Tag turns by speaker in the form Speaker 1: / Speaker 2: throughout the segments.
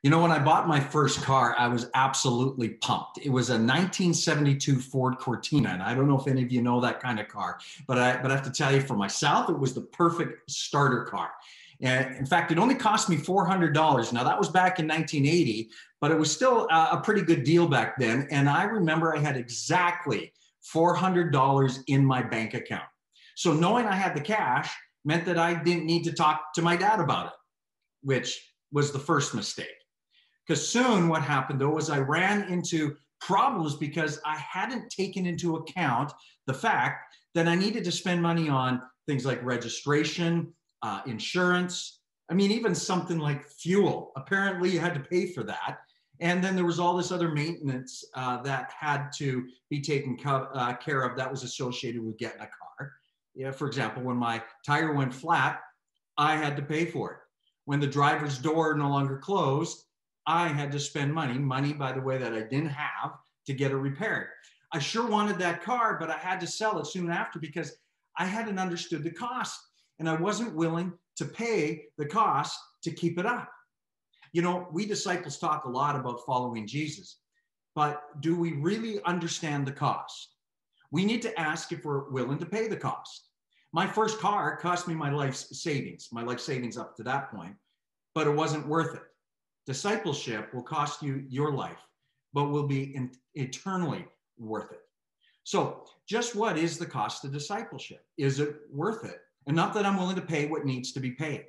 Speaker 1: You know, when I bought my first car, I was absolutely pumped. It was a 1972 Ford Cortina, and I don't know if any of you know that kind of car, but I have to tell you, for myself, it was the perfect starter car. And in fact, it only cost me $400. Now, that was back in 1980, but it was still a pretty good deal back then. And I remember I had exactly $400 in my bank account. So knowing I had the cash meant that I didn't need to talk to my dad about it, which was the first mistake. Because soon what happened, though, was I ran into problems because I hadn't taken into account the fact that I needed to spend money on things like registration, insurance. I mean, even something like fuel. Apparently, you had to pay for that. And then there was all this other maintenance that had to be taken care of that was associated with getting a car. Yeah, for example, when my tire went flat, I had to pay for it. When the driver's door no longer closed, I had to spend money, by the way, that I didn't have to get it repaired. I sure wanted that car, but I had to sell it soon after because I hadn't understood the cost and I wasn't willing to pay the cost to keep it up. You know, we disciples talk a lot about following Jesus, but do we really understand the cost? We need to ask if we're willing to pay the cost. My first car cost me my life savings up to that point, but it wasn't worth it. Discipleship will cost you your life, but will be eternally worth it. So just what is the cost of discipleship? Is it worth it? And not that I'm willing to pay what needs to be paid.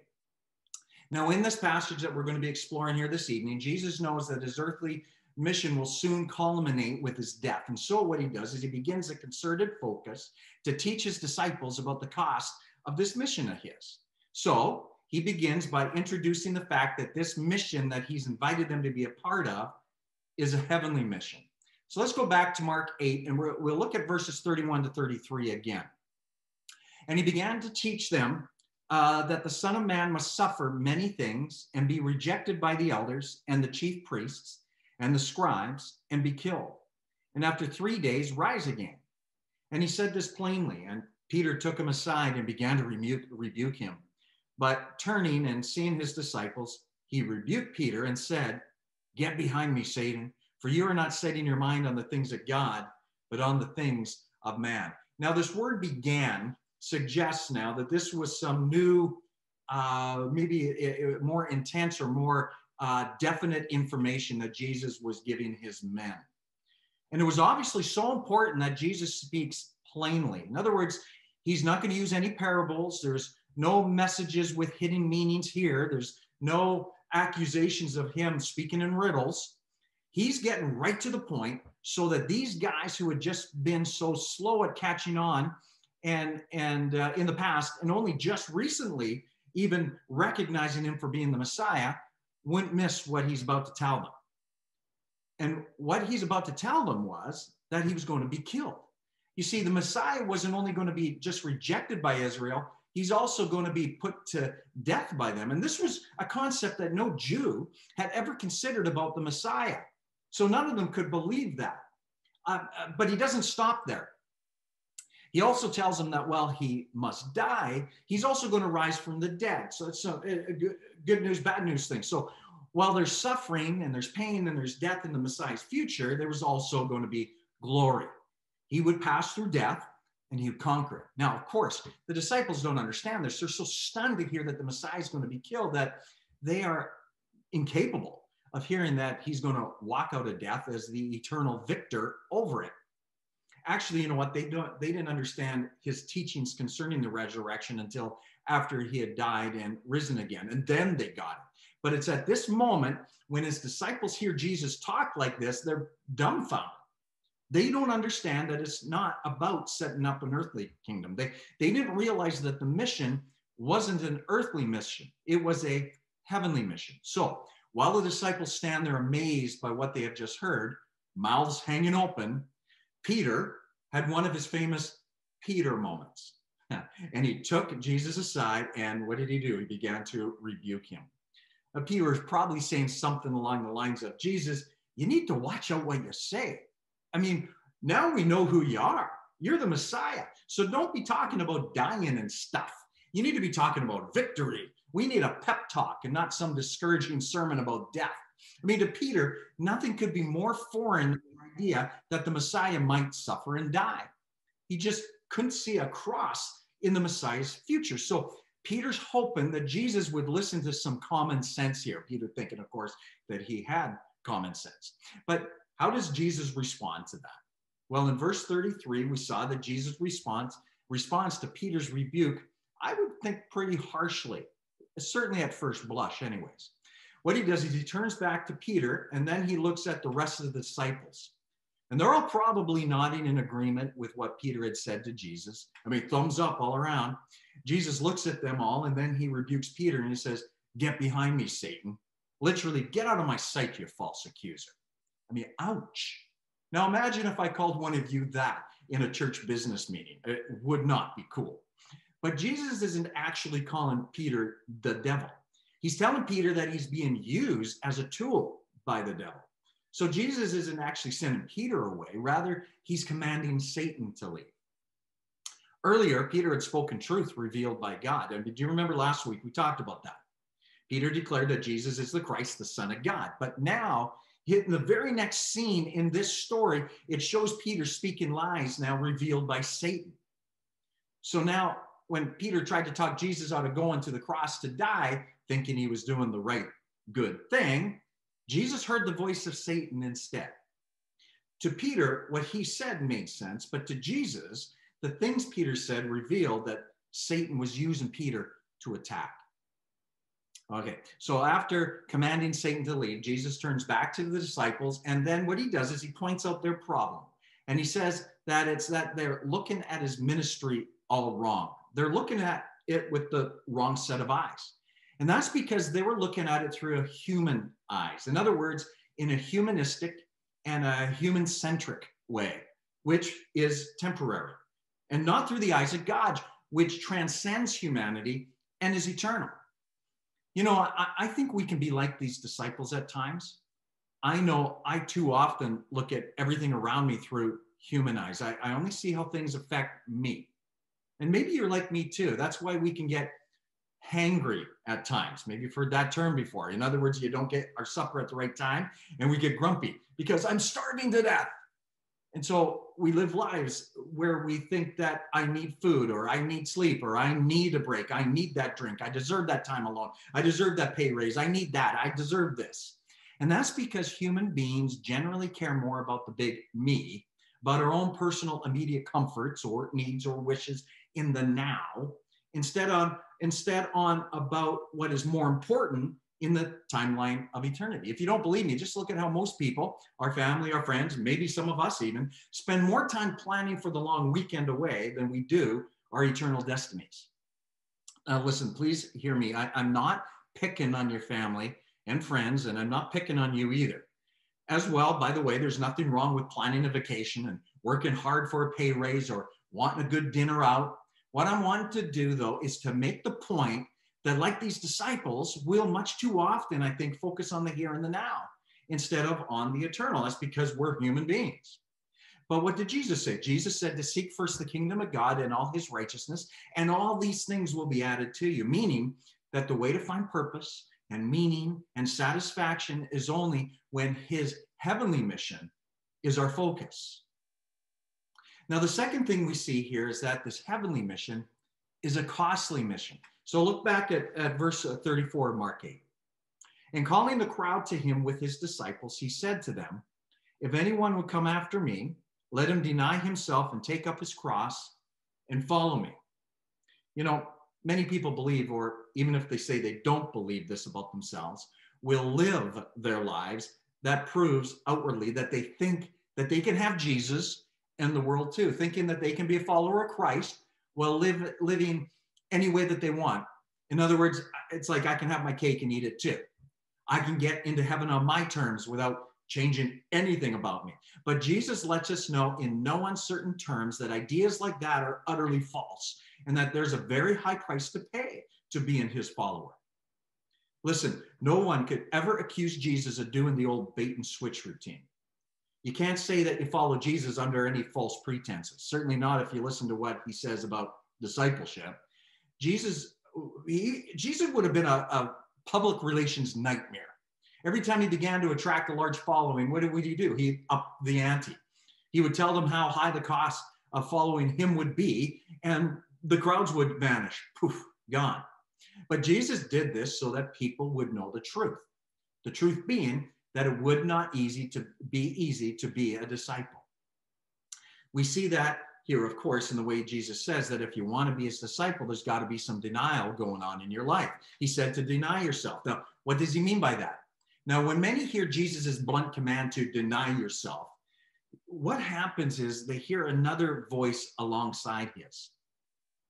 Speaker 1: Now, in this passage that we're going to be exploring here this evening, Jesus knows that his earthly mission will soon culminate with his death. And so what he does is he begins a concerted focus to teach his disciples about the cost of this mission of his. So he begins by introducing the fact that this mission that he's invited them to be a part of is a heavenly mission. So let's go back to Mark 8, and we'll look at verses 31 to 33 again. And he began to teach them that the Son of Man must suffer many things and be rejected by the elders and the chief priests and the scribes and be killed, and after 3 days rise again. And he said this plainly, and Peter took him aside and began to rebuke him. But turning and seeing his disciples, he rebuked Peter and said, "Get behind me, Satan, for you are not setting your mind on the things of God, but on the things of man." Now, this word "began" suggests now that this was some new, maybe more intense or more definite information that Jesus was giving his men. And it was obviously so important that Jesus speaks plainly. In other words, he's not going to use any parables. There's no messages with hidden meanings here. There's no accusations of him speaking in riddles. He's getting right to the point so that these guys who had just been so slow at catching on and in the past, and only just recently even recognizing him for being the Messiah, wouldn't miss what he's about to tell them. And what he's about to tell them was that he was going to be killed. You see, the Messiah wasn't only going to be just rejected by Israel, he's also going to be put to death by them. And this was a concept that no Jew had ever considered about the Messiah. So none of them could believe that. But he doesn't stop there. He also tells them that while he must die, he's also going to rise from the dead. So it's a good news, bad news thing. So while there's suffering and there's pain and there's death in the Messiah's future, there was also going to be glory. He would pass through death and he would conquer it. Now, of course, the disciples don't understand this. They're so stunned to hear that the Messiah is going to be killed that they are incapable of hearing that he's going to walk out of death as the eternal victor over it. Actually, you know what? They didn't understand his teachings concerning the resurrection until after he had died and risen again. And then they got it. But it's at this moment when his disciples hear Jesus talk like this, they're dumbfounded. They don't understand that it's not about setting up an earthly kingdom. They didn't realize that the mission wasn't an earthly mission. It was a heavenly mission. So while the disciples stand there amazed by what they have just heard, mouths hanging open, Peter had one of his famous Peter moments. And he took Jesus aside, and what did he do? He began to rebuke him. Now, Peter was probably saying something along the lines of, "Jesus, you need to watch out what you say. I mean, now we know who you are. You're the Messiah. So don't be talking about dying and stuff. You need to be talking about victory. We need a pep talk and not some discouraging sermon about death." I mean, to Peter, nothing could be more foreign than the idea that the Messiah might suffer and die. He just couldn't see a cross in the Messiah's future. So Peter's hoping that Jesus would listen to some common sense here. Peter thinking, of course, that he had common sense. But how does Jesus respond to that? Well, in verse 33, we saw that Jesus responds to Peter's rebuke, I would think pretty harshly, certainly at first blush anyways. What he does is he turns back to Peter, and then he looks at the rest of the disciples. And they're all probably nodding in agreement with what Peter had said to Jesus. I mean, thumbs up all around. Jesus looks at them all, and then he rebukes Peter, and he says, get behind me, Satan. Literally, get out of my sight, you false accuser. I mean, ouch. Now imagine if I called one of you that in a church business meeting. It would not be cool. But Jesus isn't actually calling Peter the devil. He's telling Peter that he's being used as a tool by the devil. So Jesus isn't actually sending Peter away. Rather, he's commanding Satan to leave. Earlier, Peter had spoken truth revealed by God. And do you remember last week we talked about that? Peter declared that Jesus is the Christ, the Son of God. But now, in the very next scene in this story, it shows Peter speaking lies now revealed by Satan. So now, when Peter tried to talk Jesus out of going to the cross to die, thinking he was doing the right, good thing, Jesus heard the voice of Satan instead. To Peter, what he said made sense, but to Jesus, the things Peter said revealed that Satan was using Peter to attack. Okay, so after commanding Satan to leave, Jesus turns back to the disciples, and then what he does is he points out their problem. And he says that it's that they're looking at his ministry all wrong. They're looking at it with the wrong set of eyes. And that's because they were looking at it through a human eyes. In other words, in a humanistic and a human-centric way, which is temporary, and not through the eyes of God, which transcends humanity and is eternal. You know, I think we can be like these disciples at times. I know I too often look at everything around me through human eyes. I only see how things affect me. And maybe you're like me too. That's why we can get hangry at times. Maybe you've heard that term before. In other words, you don't get our supper at the right time and we get grumpy because I'm starving to death. And so we live lives where we think that I need food or I need sleep or I need a break. I need that drink. I deserve that time alone. I deserve that pay raise. I need that. I deserve this. And that's because human beings generally care more about the big me, about our own personal immediate comforts or needs or wishes in the now, instead on about what is more important in the timeline of eternity. If you don't believe me, just look at how most people, our family, our friends, maybe some of us even, spend more time planning for the long weekend away than we do our eternal destinies. Now listen, please hear me. I'm not picking on your family and friends, and I'm not picking on you either. As well, by the way, there's nothing wrong with planning a vacation and working hard for a pay raise or wanting a good dinner out. What I want to do, though, is to make the point that, like these disciples, we'll much too often, I think, focus on the here and the now instead of on the eternal. That's because we're human beings. But what did Jesus say? Jesus said to seek first the kingdom of God and all his righteousness, and all these things will be added to you, meaning that the way to find purpose and meaning and satisfaction is only when his heavenly mission is our focus. Now, the second thing we see here is that this heavenly mission is a costly mission. So look back at verse 34 of Mark 8. And calling the crowd to him with his disciples, he said to them, if anyone would come after me, let him deny himself and take up his cross and follow me. You know, many people believe, or even if they say they don't believe this about themselves, will live their lives that proves outwardly that they think that they can have Jesus and the world too, thinking that they can be a follower of Christ while living any way that they want. In other words, it's like I can have my cake and eat it too. I can get into heaven on my terms without changing anything about me. But Jesus lets us know in no uncertain terms that ideas like that are utterly false and that there's a very high price to pay to being his follower. Listen, no one could ever accuse Jesus of doing the old bait and switch routine. You can't say that you follow Jesus under any false pretenses. Certainly not if you listen to what he says about discipleship. Jesus would have been a public relations nightmare. Every time he began to attract a large following, what would he do? He upped the ante. He would tell them how high the cost of following him would be, and the crowds would vanish. Poof, gone. But Jesus did this so that people would know the truth. The truth being that it would not be easy to be a disciple. We see that here, of course, in the way Jesus says that if you want to be his disciple, there's got to be some denial going on in your life. He said to deny yourself. Now, what does he mean by that? Now, when many hear Jesus' blunt command to deny yourself, what happens is they hear another voice alongside his.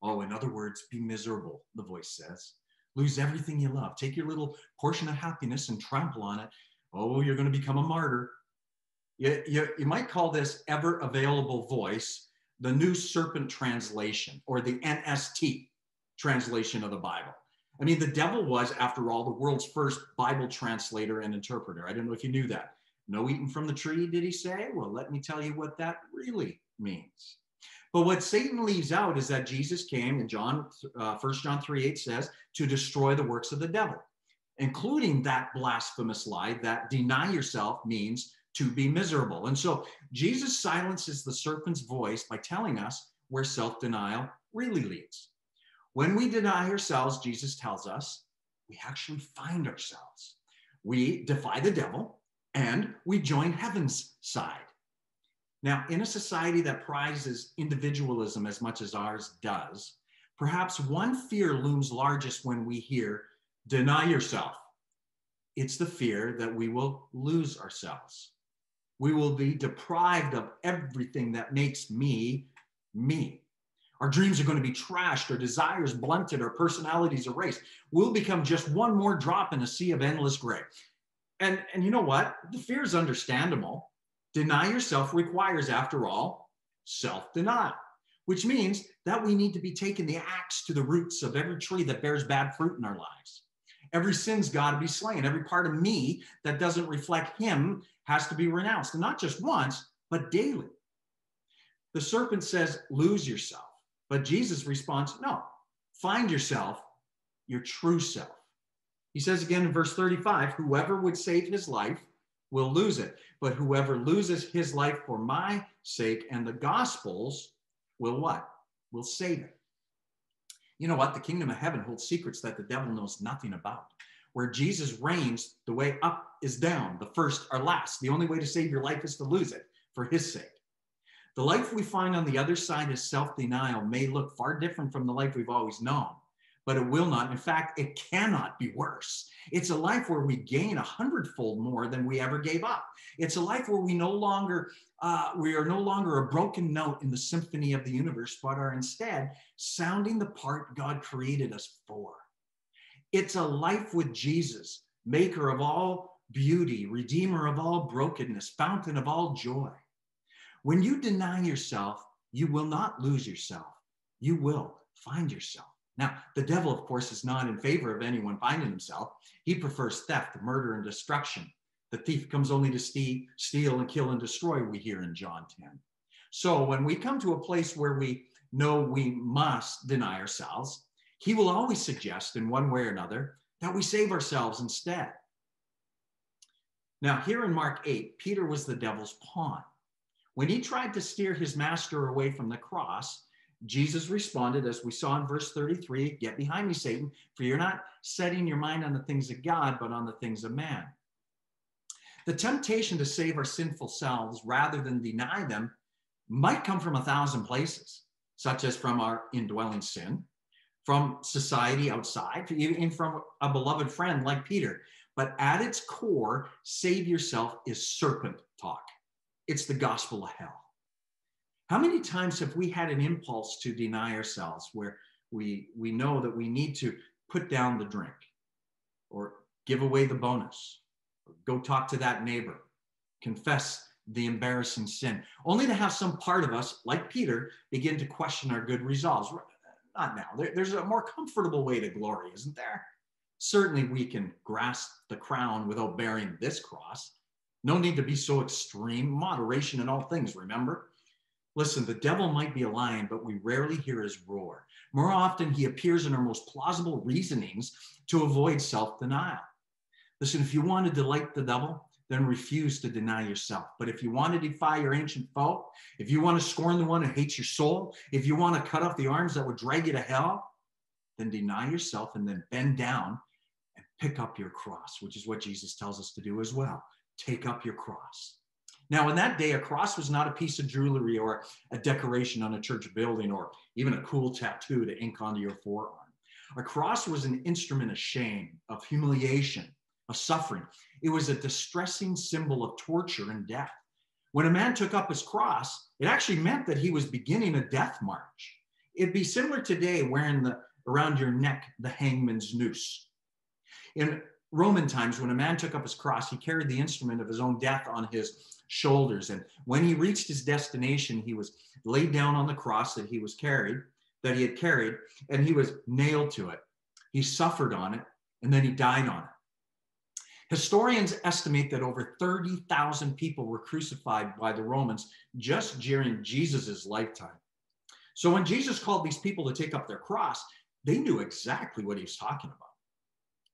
Speaker 1: Oh, in other words, be miserable, the voice says. Lose everything you love. Take your little portion of happiness and trample on it. Oh, you're going to become a martyr. You might call this ever available voice the New Serpent Translation, or the NST translation of the Bible. I mean, the devil was, after all, the world's first Bible translator and interpreter. I don't know if you knew that. No eating from the tree, did he say? Well, let me tell you what that really means. But what Satan leaves out is that Jesus came, in 1 John 3:8 says, to destroy the works of the devil, including that blasphemous lie that deny yourself means to be miserable. And so Jesus silences the serpent's voice by telling us where self-denial really leads. When we deny ourselves, Jesus tells us, we actually find ourselves. We defy the devil and we join heaven's side. Now, in a society that prizes individualism as much as ours does, perhaps one fear looms largest when we hear, deny yourself. It's the fear that we will lose ourselves. We will be deprived of everything that makes me, me. Our dreams are going to be trashed, our desires blunted, our personalities erased. We'll become just one more drop in a sea of endless gray. And you know what? The fear is understandable. Deny yourself requires, after all, self-denial, which means that we need to be taking the axe to the roots of every tree that bears bad fruit in our lives. Every sin's got to be slain. Every part of me that doesn't reflect him has to be renounced, and not just once, but daily. The serpent says, lose yourself. But Jesus responds, no, find yourself, your true self. He says again in verse 35, whoever would save his life will lose it. But whoever loses his life for my sake and the gospel's will what? Will save it. You know what? The kingdom of heaven holds secrets that the devil knows nothing about. Where Jesus reigns, the way up is down, the first or last. The only way to save your life is to lose it for his sake. The life we find on the other side of self-denial may look far different from the life we've always known, but it will not. In fact, it cannot be worse. It's a life where we gain 100-fold more than we ever gave up. It's a life where we are no longer a broken note in the symphony of the universe, but are instead sounding the part God created us for. It's a life with Jesus, maker of all beauty, redeemer of all brokenness, fountain of all joy. When you deny yourself, you will not lose yourself. You will find yourself. Now, the devil, of course, is not in favor of anyone finding himself. He prefers theft, murder, and destruction. The thief comes only to steal and kill and destroy, we hear in John 10. So when we come to a place where we know we must deny ourselves, he will always suggest in one way or another that we save ourselves instead. Now, here in Mark 8, Peter was the devil's pawn. When he tried to steer his master away from the cross, Jesus responded, as we saw in verse 33, get behind me, Satan, for you're not setting your mind on the things of God, but on the things of man. The temptation to save our sinful selves rather than deny them might come from 1,000 places, such as from our indwelling sin, from society outside, even from a beloved friend like Peter. But at its core, save yourself is serpent talk. It's the gospel of hell. How many times have we had an impulse to deny ourselves where we know that we need to put down the drink or give away the bonus, or go talk to that neighbor, confess the embarrassing sin, only to have some part of us, like Peter, begin to question our good resolves? Not now. There's a more comfortable way to glory, isn't there? Certainly we can grasp the crown without bearing this cross. No need to be so extreme. Moderation in all things, remember? Listen, the devil might be a lion, but we rarely hear his roar. More often, he appears in our most plausible reasonings to avoid self-denial. Listen, if you want to delight the devil, then refuse to deny yourself. But if you want to defy your ancient foe, if you want to scorn the one who hates your soul, if you want to cut off the arms that would drag you to hell, then deny yourself and then bend down and pick up your cross, which is what Jesus tells us to do as well. Take up your cross. Now, in that day, a cross was not a piece of jewelry or a decoration on a church building or even a cool tattoo to ink onto your forearm. A cross was an instrument of shame, of humiliation, of suffering. It was a distressing symbol of torture and death. When a man took up his cross, it actually meant that he was beginning a death march. It'd be similar today wearing around your neck the hangman's noose. In Roman times, when a man took up his cross, he carried the instrument of his own death on his shoulders. And when he reached his destination, he was laid down on the cross that he had carried, and he was nailed to it. He suffered on it, and then he died on it. Historians estimate that over 30,000 people were crucified by the Romans just during Jesus's lifetime. So when Jesus called these people to take up their cross, they knew exactly what he was talking about.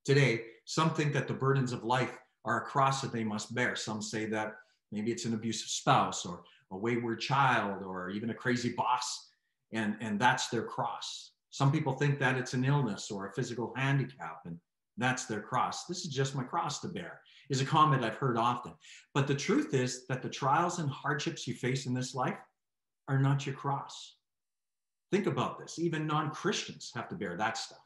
Speaker 1: Today, some think that the burdens of life are a cross that they must bear. Some say that maybe it's an abusive spouse or a wayward child or even a crazy boss, and that's their cross. Some people think that it's an illness or a physical handicap, and that's their cross. This is just my cross to bear, is a comment I've heard often. But the truth is that the trials and hardships you face in this life are not your cross. Think about this. Even non-Christians have to bear that stuff.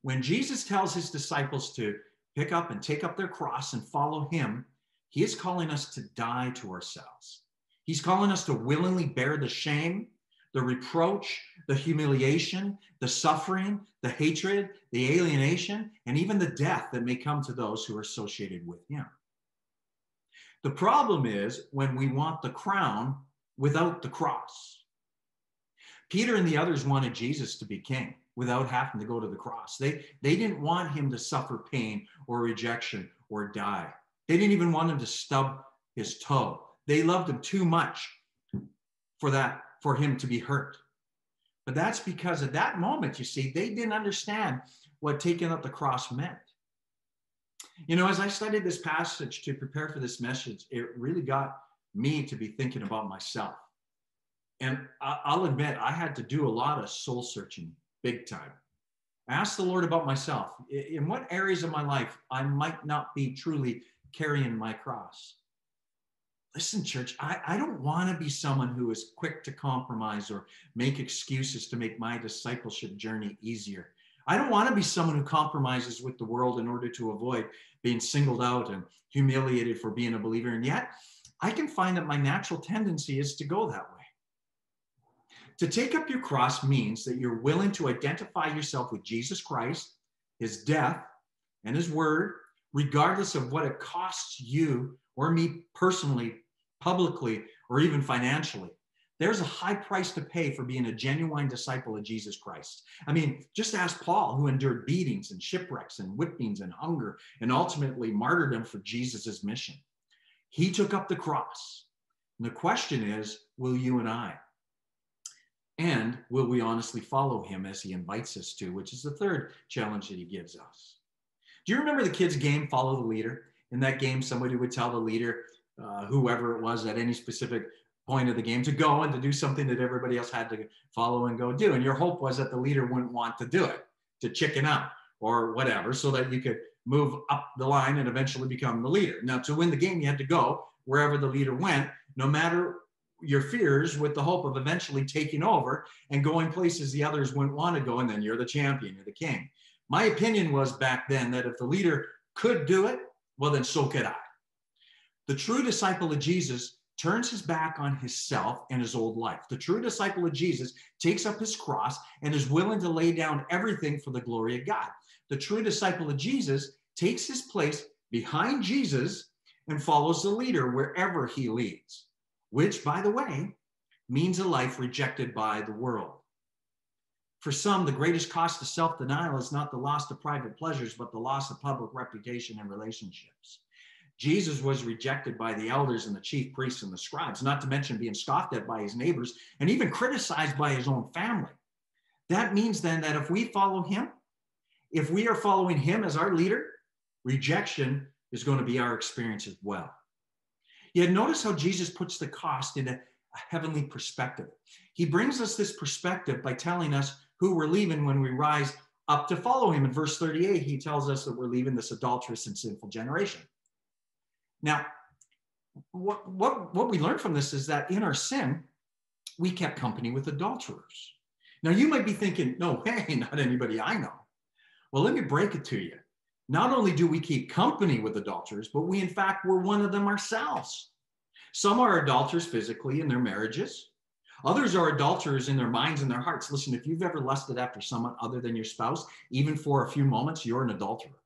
Speaker 1: When Jesus tells his disciples to pick up and take up their cross and follow him, he is calling us to die to ourselves. He's calling us to willingly bear the shame, the reproach, the humiliation, the suffering, the hatred, the alienation, and even the death that may come to those who are associated with him. The problem is when we want the crown without the cross. Peter and the others wanted Jesus to be king without having to go to the cross. They didn't want him to suffer pain or rejection or die. They didn't even want him to stub his toe. They loved him too much for him to be hurt. But that's because at that moment, you see, they didn't understand what taking up the cross meant. You know, as I studied this passage to prepare for this message, it really got me to be thinking about myself. And I'll admit, I had to do a lot of soul searching, big time. I asked the Lord about myself. In what areas of my life I might not be truly carrying my cross? Listen, church, I don't want to be someone who is quick to compromise or make excuses to make my discipleship journey easier. I don't want to be someone who compromises with the world in order to avoid being singled out and humiliated for being a believer. And yet, I can find that my natural tendency is to go that way. To take up your cross means that you're willing to identify yourself with Jesus Christ, his death, and his word, regardless of what it costs you or me personally, publicly, or even financially. There's a high price to pay for being a genuine disciple of Jesus Christ. I mean, just ask Paul, who endured beatings and shipwrecks and whippings and hunger and ultimately martyrdom for Jesus's mission. He took up the cross. And the question is, will you and I? And will we honestly follow him as he invites us to, which is the third challenge that he gives us. Do you remember the kids' game, Follow the Leader? In that game, somebody would tell the leader, whoever it was at any specific point of the game, to go and to do something that everybody else had to follow and go do. And your hope was that the leader wouldn't want to do it, to chicken out or whatever, so that you could move up the line and eventually become the leader. Now, to win the game, you had to go wherever the leader went, no matter your fears, with the hope of eventually taking over and going places the others wouldn't want to go, and then you're the champion, you're the king. My opinion was back then that if the leader could do it, well, then so could I. The true disciple of Jesus turns his back on himself and his old life. The true disciple of Jesus takes up his cross and is willing to lay down everything for the glory of God. The true disciple of Jesus takes his place behind Jesus and follows the leader wherever he leads, which, by the way, means a life rejected by the world. For some, the greatest cost of self-denial is not the loss of private pleasures, but the loss of public reputation and relationships. Jesus was rejected by the elders and the chief priests and the scribes, not to mention being scoffed at by his neighbors and even criticized by his own family. That means then that if we follow him, if we are following him as our leader, Rejection is going to be our experience as well. Yet notice how Jesus puts the cost in a heavenly perspective. He brings us this perspective by telling us who we're leaving when we rise up to follow him. In verse 38, he tells us that we're leaving this adulterous and sinful generation. Now, what we learn from this is that in our sin, we kept company with adulterers. Now, you might be thinking, no way, not anybody I know. Well, let me break it to you. Not only do we keep company with adulterers, but we, in fact, were one of them ourselves. Some are adulterers physically in their marriages. Others are adulterers in their minds and their hearts. Listen, if you've ever lusted after someone other than your spouse, even for a few moments, you're an adulterer.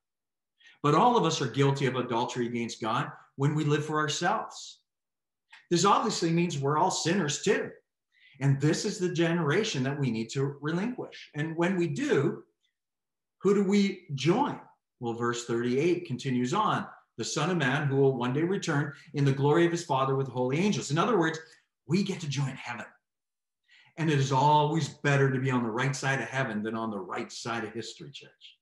Speaker 1: But all of us are guilty of adultery against God when we live for ourselves. This obviously means we're all sinners too. And this is the generation that we need to relinquish. And when we do, who do we join? Well, verse 38 continues on. The Son of Man who will one day return in the glory of his Father with holy angels. In other words, we get to join heaven. And it is always better to be on the right side of heaven than on the right side of history, church.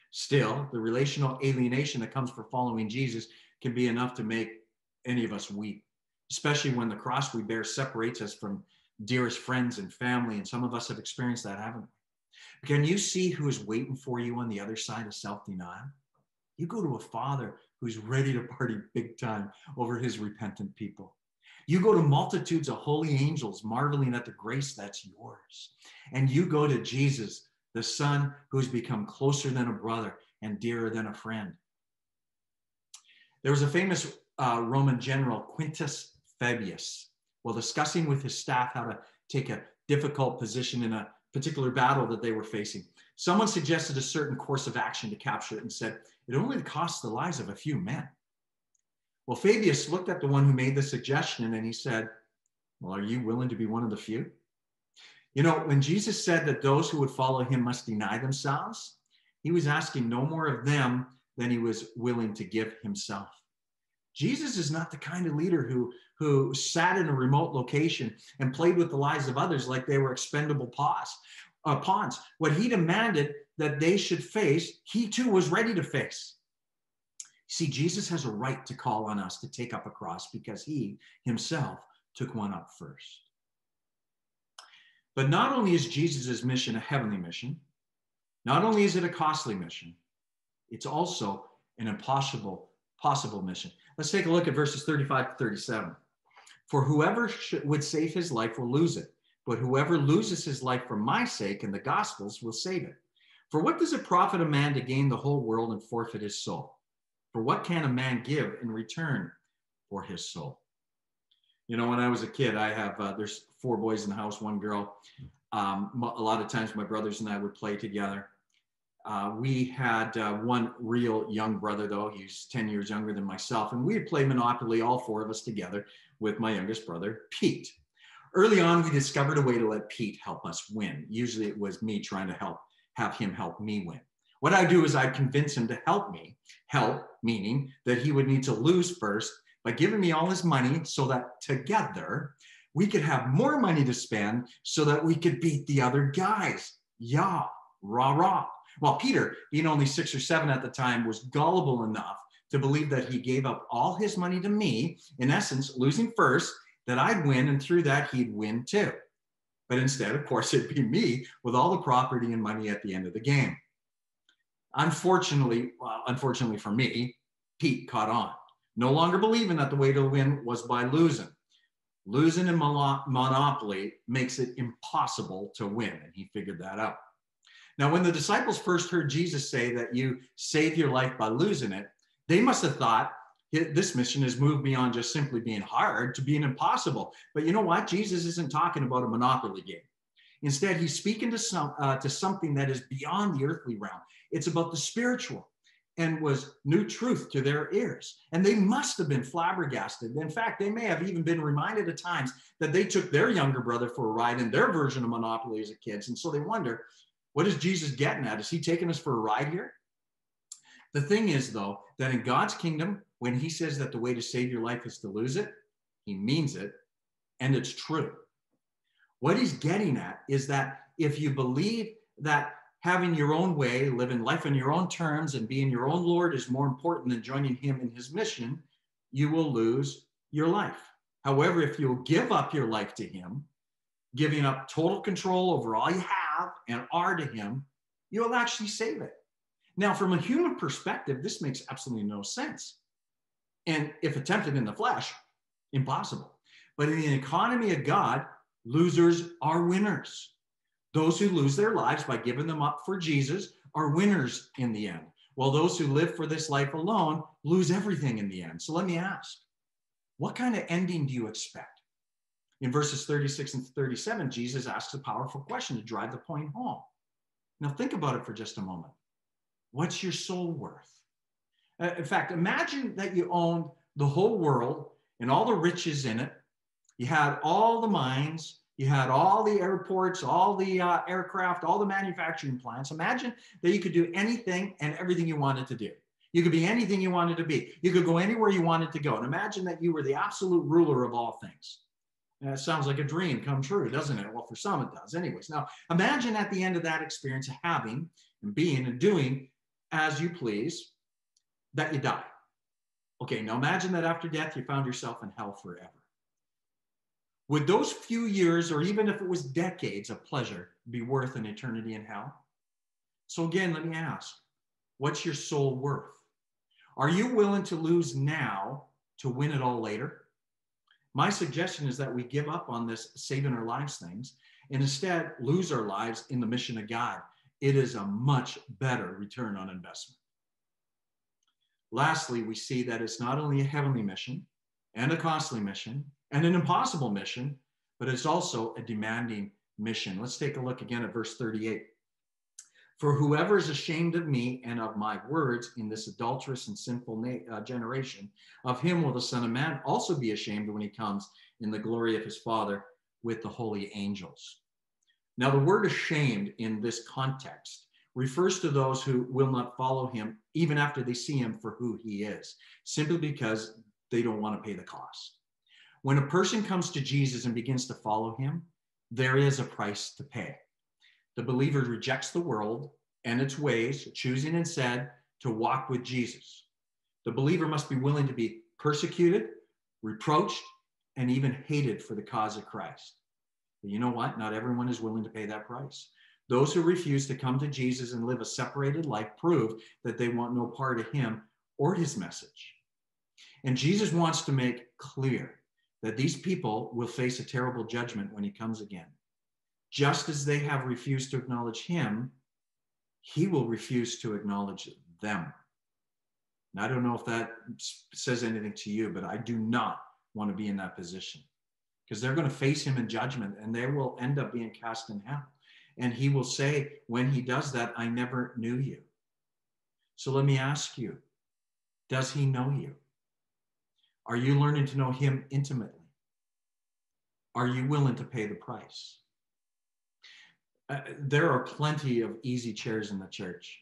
Speaker 1: Still, the relational alienation that comes from following Jesus can be enough to make any of us weep, especially when the cross we bear separates us from dearest friends and family. And some of us have experienced that, haven't we? Can you see who is waiting for you on the other side of self-denial? You go to a Father who's ready to party big time over his repentant people. You go to multitudes of holy angels marveling at the grace that's yours. And you go to Jesus, the Son who's become closer than a brother and dearer than a friend. There was a famous Roman general, Quintus Fabius, while discussing with his staff how to take a difficult position in a particular battle that they were facing. Someone suggested a certain course of action to capture it and said, it only costs the lives of a few men. Well, Fabius looked at the one who made the suggestion and he said, well, are you willing to be one of the few? You know, when Jesus said that those who would follow him must deny themselves, he was asking no more of them than he was willing to give himself. Jesus is not the kind of leader who sat in a remote location and played with the lives of others like they were expendable pawns. What he demanded that they should face, he too was ready to face. See, Jesus has a right to call on us to take up a cross because he himself took one up first. But not only is Jesus' mission a heavenly mission, not only is it a costly mission, it's also an impossible mission. Let's take a look at verses 35 to 37. For whoever would save his life will lose it, but whoever loses his life for my sake and the gospel's will save it. For what does it profit a man to gain the whole world and forfeit his soul? For what can a man give in return for his soul? You know, when I was a kid, I have, there's 4 boys in the house, 1 girl. A lot of times my brothers and I would play together. We had one real young brother, though. He's 10 years younger than myself. And we would play Monopoly, all 4 of us together, with my youngest brother, Pete. Early on, we discovered a way to let Pete help us win. Usually it was me trying to have him help me win. What I do is I convince him to help me. Help, meaning that he would need to lose first by giving me all his money so that together we could have more money to spend so that we could beat the other guys. Yeah, rah, rah. While Peter, being only 6 or 7 at the time, was gullible enough to believe that he gave up all his money to me, in essence, losing first, that I'd win, and through that, he'd win too. But instead, of course, it'd be me with all the property and money at the end of the game. Unfortunately for me, Pete caught on, no longer believing that the way to win was by losing. Losing in Monopoly makes it impossible to win, and he figured that out. Now, when the disciples first heard Jesus say that you save your life by losing it, they must have thought this mission has moved beyond just simply being hard to being impossible. But you know what? Jesus isn't talking about a Monopoly game. Instead, he's speaking to something that is beyond the earthly realm. It's about the spiritual, and was new truth to their ears. And they must have been flabbergasted. In fact, they may have even been reminded at times that they took their younger brother for a ride in their version of Monopoly as a kids. And so they wonder, what is Jesus getting at? Is he taking us for a ride here? The thing is, though, that in God's kingdom, when he says that the way to save your life is to lose it, he means it, and it's true. What he's getting at is that if you believe that having your own way, living life on your own terms, and being your own Lord is more important than joining him in his mission, you will lose your life. However, if you'll give up your life to him, giving up total control over all you have and are to him, you'll actually save it. Now, from a human perspective, this makes absolutely no sense. And if attempted in the flesh, impossible. But in the economy of God, losers are winners. Those who lose their lives by giving them up for Jesus are winners in the end, while those who live for this life alone lose everything in the end. So let me ask, what kind of ending do you expect? In verses 36 and 37, Jesus asks a powerful question to drive the point home. Now think about it for just a moment. What's your soul worth? In fact, imagine that you owned the whole world and all the riches in it. You had all the mines, you had all the airports, all the aircraft, all the manufacturing plants. Imagine that you could do anything and everything you wanted to do. You could be anything you wanted to be. You could go anywhere you wanted to go. And imagine that you were the absolute ruler of all things. And that sounds like a dream come true, doesn't it? Well, for some it does. Anyways, now imagine at the end of that experience having and being and doing as you please, that you die. Okay, now imagine that after death, you found yourself in hell forever. Would those few years, or even if it was decades of pleasure, be worth an eternity in hell? So again, let me ask, what's your soul worth? Are you willing to lose now to win it all later? My suggestion is that we give up on this saving our lives things and instead lose our lives in the mission of God. It is a much better return on investment. Lastly, we see that it's not only a heavenly mission and a costly mission and an impossible mission, but it's also a demanding mission. Let's take a look again at verse 38. For whoever is ashamed of me and of my words in this adulterous and sinful generation, of him will the Son of Man also be ashamed when he comes in the glory of his Father with the holy angels. Now, the word ashamed in this context refers to those who will not follow him even after they see him for who he is, simply because they don't want to pay the cost. When a person comes to Jesus and begins to follow him, there is a price to pay. The believer rejects the world and its ways, choosing instead to walk with Jesus. The believer must be willing to be persecuted, reproached, and even hated for the cause of Christ. But you know what? Not everyone is willing to pay that price. Those who refuse to come to Jesus and live a separated life prove that they want no part of him or his message. And Jesus wants to make clear that these people will face a terrible judgment when he comes again. Just as they have refused to acknowledge him, he will refuse to acknowledge them. And I don't know if that says anything to you, but I do not want to be in that position, because they're going to face him in judgment and they will end up being cast in hell. And he will say, when he does that, I never knew you. So let me ask you, does he know you? Are you learning to know him intimately? Are you willing to pay the price? There are plenty of easy chairs in the church.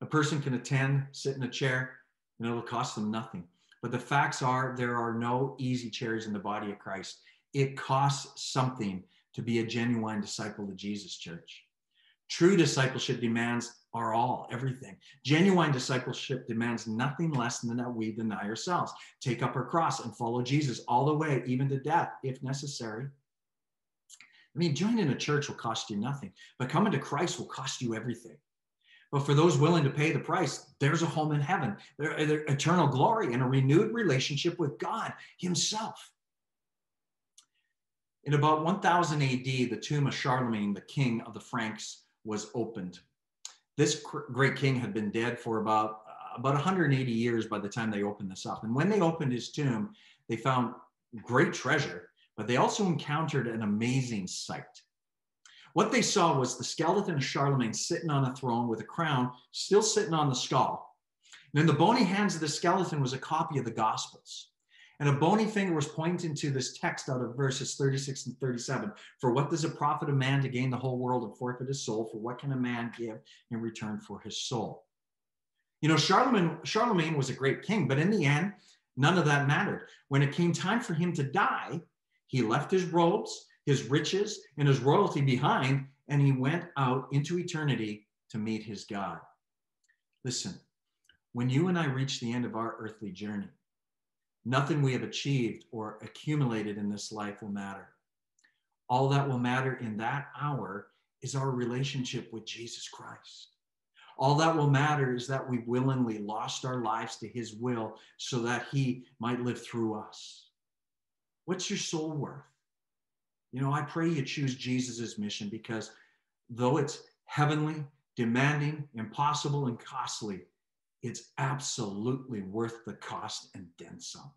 Speaker 1: A person can attend, sit in a chair, and it'll cost them nothing. But the facts are, there are no easy chairs in the body of Christ. It costs something to be a genuine disciple of Jesus, church. True discipleship demands our all, everything. Genuine discipleship demands nothing less than that we deny ourselves, take up our cross, and follow Jesus all the way, even to death, if necessary. I mean, joining a church will cost you nothing, but coming to Christ will cost you everything. But for those willing to pay the price, there's a home in heaven, there's eternal glory, and a renewed relationship with God himself. In about 1000 AD, the tomb of Charlemagne, the king of the Franks, was opened. This great king had been dead for about 180 years by the time they opened this up. And when they opened his tomb, they found great treasure, but they also encountered an amazing sight. What they saw was the skeleton of Charlemagne sitting on a throne with a crown still sitting on the skull. And in the bony hands of the skeleton was a copy of the Gospels. And a bony finger was pointing to this text out of verses 36 and 37. For what does it profit a man to gain the whole world and forfeit his soul? For what can a man give in return for his soul? You know, Charlemagne was a great king, but in the end, none of that mattered. When it came time for him to die, he left his robes, his riches, and his royalty behind, and he went out into eternity to meet his God. Listen, when you and I reach the end of our earthly journey, nothing we have achieved or accumulated in this life will matter. All that will matter in that hour is our relationship with Jesus Christ. All that will matter is that we willingly lost our lives to his will so that he might live through us. What's your soul worth? You know, I pray you choose Jesus' mission, because though it's heavenly, demanding, impossible, and costly, it's absolutely worth the cost and then some.